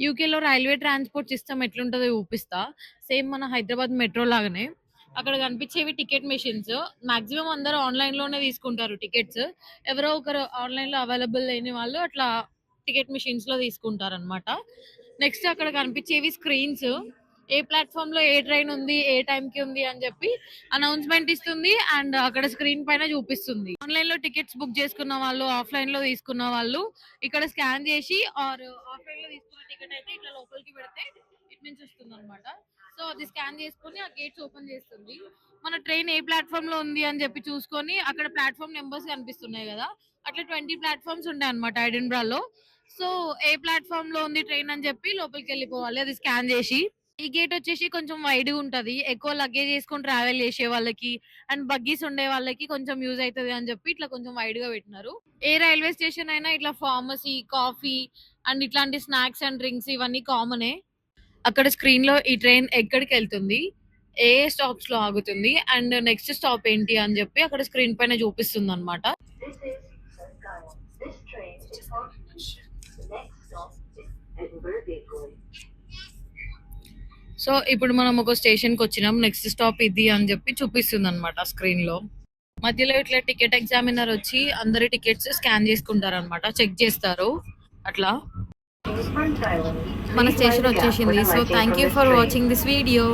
యూకేలో railway transport system ఎట్లుంటదో చూపిస్తా. Same మన హైదరాబాద్ మెట్రో లాగానే. అక్కడ కనిపించేవి టికెట్ మెషిన్స్. మాక్సిమం అందరూ ఆన్‌లైన్‌లోనే తీసుకుంటారు టికెట్స్. ఎవరో ఒకరు ఆన్‌లైన్‌లో అవైలబుల్ లేని వాళ్ళు అట్లా టికెట్ మెషిన్స్‌లో తీసుకుంటారనమాట. నెక్స్ట్ అక్కడ కనిపించేవి స్క్రీన్స్. ఏ ప్లాట్‌ఫార్మ్‌లో ఏ ట్రైన్ ఉంది, ఏ టైంకి ఉంది అని చెప్పి అనౌన్స్‌మెంట్ ఇస్తుంది. అండ్ అక్కడ స్క్రీన్ పైన చూపిస్తుంది. ఆన్‌లైన్‌లో టికెట్స్ బుక్ చేసుకున్న వాళ్ళు, ఆఫ్‌లైన్‌లో తీసుకున్న వాళ్ళు ఇక్కడ స్కాన్ చేసి ఆర్ ఆఫ్‌లైన్‌లో తీసుకున్న టికెట్ అయితే ఇట్లా లోపలికి పెడితే ఇటు నుంచి వస్తుందన్నమాట. సో అది స్కాన్ చేసుకొని ఆ గేట్స్ ఓపెన్ చేస్తుంది. మన ట్రైన్ ఏ ప్లాట్‌ఫార్మ్ లో ఉంది అని చెప్పి చూసుకొని అక్కడ ప్లాట్‌ఫార్మ్ నెంబర్స్ కనిపిస్తున్నాయి కదా! అట్లా 20 ప్లాట్‌ఫార్మ్స్ ఉంటాయన్నమాట ఎడిన్‌బరాలో. సో ఏ ప్లాట్‌ఫార్మ్ లో ఉంది ట్రైన్ అని చెప్పి లోపలికెళ్ళిపోవాలి అది స్కాన్ చేసి. ఈ గేట్ వచ్చేసి కొంచెం వైడ్‌గా ఉంటది. ఎక్కువ లగేజ్ ఏసుకొని ట్రావెల్ చేసే వాళ్ళకి అండ్ బగ్గీస్ ఉండే వాళ్ళకి కొంచెం యూజ్ అయితది అని చెప్పి ఇట్లా కొంచెం వైడ్‌గా పెట్టినారు. ఏ రైల్వే స్టేషన్ అయినా ఇట్లా ఫార్మసీ, కాఫీ అండ్ ఇట్లాంటి స్నాక్స్ అండ్ డ్రింక్స్ ఇవన్నీ కామనే. అక్కడ స్క్రీన్ లో ఈ ట్రైన్ ఎక్కడికి వెళ్తుంది, ఏ స్టాప్స్ లో ఆగుతుంది అండ్ నెక్స్ట్ స్టాప్ ఏంటి అని చెప్పి అక్కడ స్క్రీన్ పైన చూపిస్తుంది అనమాట. This is Sarkaya. This train is on. The next stop is Edinburgh Gateway. So ఇప్పుడు మనం ఒక స్టేషన్ కి వచ్చినాం, నెక్స్ట్ స్టాప్ ఇది అని చెప్పి చూపిస్తుంది అనమాట స్క్రీన్ లో. మధ్యలో ఇట్లా టికెట్ ఎగ్జామినర్ వచ్చి అందరి టికెట్స్ స్కాన్ చేసుకుంటారు అనమాట, చెక్ చేస్తారు అట్లా. Front Island. మన Please mind station the gap for వచ్చేసింది. the so lighting thank from you this for train. Watching this video.